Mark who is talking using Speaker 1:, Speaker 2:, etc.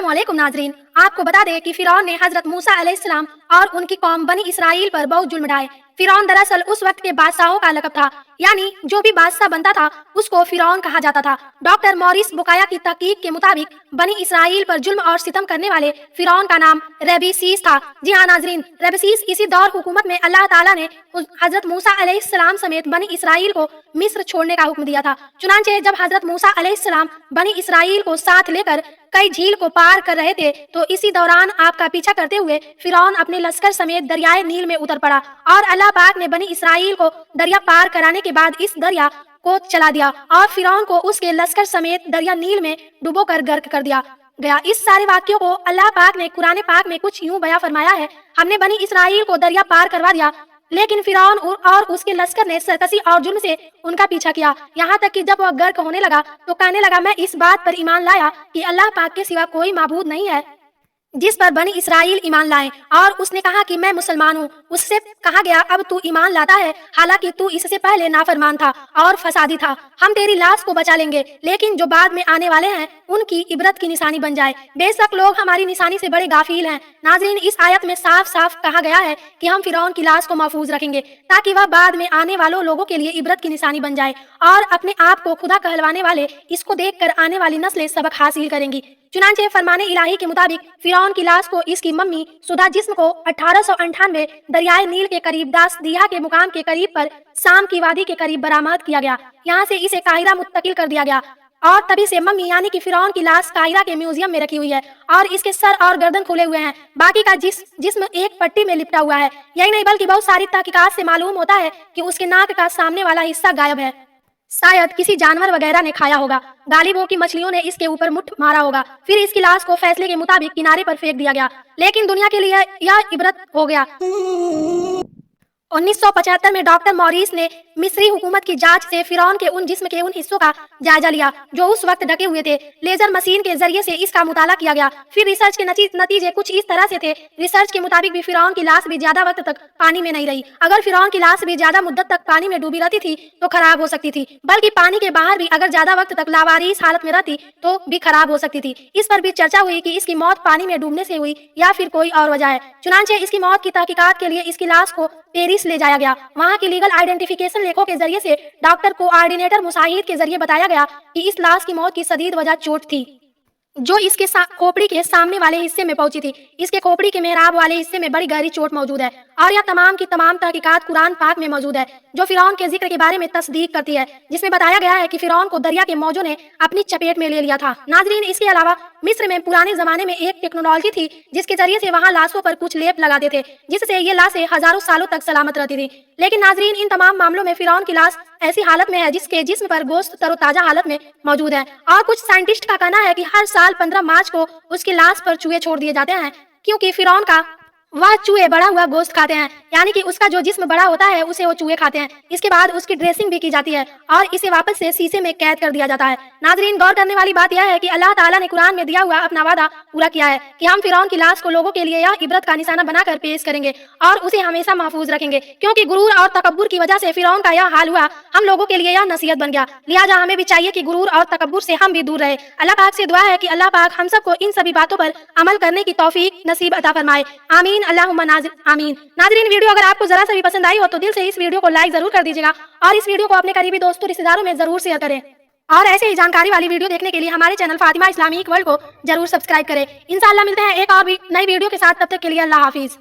Speaker 1: अस्सलामुअलैकुम नाजरीन, आपको बता दें कि फिरौन ने हजरत मूसा अलैहिस्सलाम और उनकी कौम बनी इसराइल पर बहुत जुल्म ढाए। फिरौन दरअसल उस वक्त के बादशाहों का लक़ब था, यानी जो भी बादशाह बनता था उसको फिरौन कहा जाता था। डॉक्टर मॉरिस बुकाया की तहकीक के मुताबिक बनी इसराइल पर जुल्म और सितम करने वाले फिरौन का नाम रबीसीस था। जी हाँ नाजरीन, रबीसीस इसी दौर हुकूमत में अल्लाह ताला ने हजरत मूसा अलैहिस्सलाम समेत बनी इसराइल को मिस्र छोड़ने का हुक्म दिया था। चुनांचे जब हजरत मूसा अलैहिस्सलाम बनी इसराइल को साथ लेकर कई झील को पार कर रहे थे तो इसी दौरान आपका पीछा करते हुए फिरौन अपने लश्कर समेत दरियाए नील में उतर पड़ा और अल्लाह पाक ने बनी इसराइल को दरिया पार कराने के बाद इस दरिया को चला दिया और फिरौन को उसके लश्कर समेत दरिया नील में डुबो कर गर्क कर दिया गया। इस सारे वाक्यों को अल्लाह पाक ने कुरान पाक में कुछ यूं बयां फरमाया है, हमने बनी इसराइल को दरिया पार करवा दिया, लेकिन फिरौन और उसके लश्कर ने सरकशी और जुल्म से उनका पीछा किया, यहाँ तक कि जब वह गर्क होने लगा तो कहने लगा, मैं इस बात पर ईमान लाया कि अल्लाह पाक के सिवा कोई माबूद नहीं है जिस पर बनी इसराइल ईमान लाए, और उसने कहा कि मैं मुसलमान हूँ। उससे कहा गया, अब तू ईमान लाता है, हालांकि तू इससे पहले नाफरमान था और फसादी था, हम तेरी लाश को बचा लेंगे, लेकिन जो बाद में आने वाले हैं उनकी इबरत की निशानी बन जाए। बेशक लोग हमारी निशानी से बड़े गाफिल हैं। नाजरीन, इस आयत में साफ साफ कहा गया है कि हम फिरौन की लाश को महफूज रखेंगे ताकि वह बाद में आने वालों लोगों के लिए इबरत की निशानी बन जाए और अपने आप को खुदा कहलवाने वाले इसको देखकर आने वाली नस्लें सबक हासिल करेंगी। चुनांचे फरमाने इलाही के मुताबिक फिरौन की लाश को इसकी मम्मी सुधा जिस्म को 1898 दरियाए नील के करीब दासदिया के मुकाम के करीब पर शाम की वादी के करीब बरामद किया गया। यहाँ से इसे काहिरा मुंतकिल कर दिया गया और तभी से मम्मी यानी कि फिरौन की लाश काहिरा के म्यूजियम में रखी हुई है और इसके सर और गर्दन खुले हुए हैं, बाकी का जिस्म एक पट्टी में लिपटा हुआ है। यही नहीं बल्कि बहुत सारी तहकीकात से मालूम होता है कि उसके नाक का सामने वाला हिस्सा गायब है, शायद किसी जानवर वगैरह ने खाया होगा। गालिब हो कि मछलियों ने इसके ऊपर मुठ मारा होगा। फिर इसकी लाश को फैसले के मुताबिक किनारे पर फेंक दिया गया, लेकिन दुनिया के लिए यह इबरत हो गया। 1975 में डॉक्टर मॉरिस ने मिस्री हुकूमत की जांच से फिरौन के उन जिस्म के उन हिस्सों का जायजा लिया जो उस वक्त ढके हुए थे। लेजर मशीन के जरिए से इसका मुताला किया गया। फिर रिसर्च के नतीजे कुछ इस तरह से थे। रिसर्च के मुताबिक भी फिरौन की लाश भी ज्यादा वक्त तक पानी में नहीं रही। अगर फिरौन की लाश भी ज्यादा मुद्दत तक पानी में डूबी रहती थी तो खराब हो सकती थी, बल्कि पानी के बाहर भी अगर ज्यादा वक्त तक लावारिस हालत में रहती तो भी खराब हो सकती थी। इस पर भी चर्चा हुई कि इसकी मौत पानी में डूबने से हुई या फिर कोई और वजह है। चुनांचे इसकी मौत की तहकीकात के लिए इसकी लाश को पेरिस ले जाया गया। वहाँ की लीगल आइडेंटिफिकेशन लेखों के जरिए से डॉक्टर कोऑर्डिनेटर मुसाहिद के जरिए बताया गया कि इस लाश की मौत की सदीद वजह चोट थी जो इसके खोपड़ी के सामने वाले हिस्से में पहुंची थी। इसके खोपड़ी के मेहराब वाले हिस्से में बड़ी गहरी चोट मौजूद है और यह तमाम की तमाम तहकीकात कुरान पाक में मौजूद है जो फिरौन के जिक्र के बारे में तस्दीक करती है, जिसमें बताया गया है कि फिरौन को दरिया के मौजों ने अपनी चपेट में ले लिया था। नाजरीन, इसके अलावा मिस्र में पुराने जमाने में एक टेक्नोलॉजी थी जिसके जरिए से वहाँ लाशों पर कुछ लेप लगाते थे जिससे ये लाशें हजारों सालों तक सलामत रहती थी। लेकिन नाजरीन, इन तमाम मामलों में फिरौन की लाश ऐसी हालत में है जिसके जिस्म पर गोश्त तरोताजा हालत में मौजूद है और कुछ साइंटिस्ट का कहना है कि हर साल 15 मार्च को उसकी लाश पर चूहे छोड़ दिए जाते हैं क्योंकि फिरौन का वह चूहे बड़ा हुआ गोश्त खाते हैं, यानी कि उसका जो जिस्म बड़ा होता है उसे वो चूहे खाते हैं। इसके बाद उसकी ड्रेसिंग भी की जाती है और इसे वापस से शीशे में कैद कर दिया जाता है। नाजरीन, गौर करने वाली बात यह है कि अल्लाह ताला ने कुरान में दिया हुआ अपना वादा पूरा किया है कि हम फिरौन की लाश को लोगों के लिए यह इबरत का निशाना बनाकर पेश करेंगे और उसे हमेशा महफूज रखेंगे, क्योंकि गुरूर और तकब्बुर की वजह से फिरौन का यह हाल हुआ। हम लोगों के लिए यह नसीहत बन गया, लिहाजा हमें भी चाहिए कि गुरूर और तकब्बुर से हम भी दूर रहे। अल्लाह पाक से दुआ है कि अल्लाह पाक हम सबको इन सभी बातों पर अमल करने की तौफीक नसीब अता फरमाए। आमीन अल्लाहुम्मा आमीन। नाजरीन, वीडियो अगर आपको जरा सा भी पसंद आई हो तो दिल से इस वीडियो को लाइक जरूर कर दीजिएगा और इस वीडियो को अपने करीबी दोस्तों रिश्तेदारों में जरूर शेयर करें और ऐसे ही जानकारी वाली वीडियो देखने के लिए हमारे चैनल फातिमा इस्लामिक वर्ल्ड को जरूर सब्सक्राइब करें। इंशाअल्लाह मिलते हैं एक और भी नई वीडियो के साथ, तब तक के लिए अल्लाह हाफिज।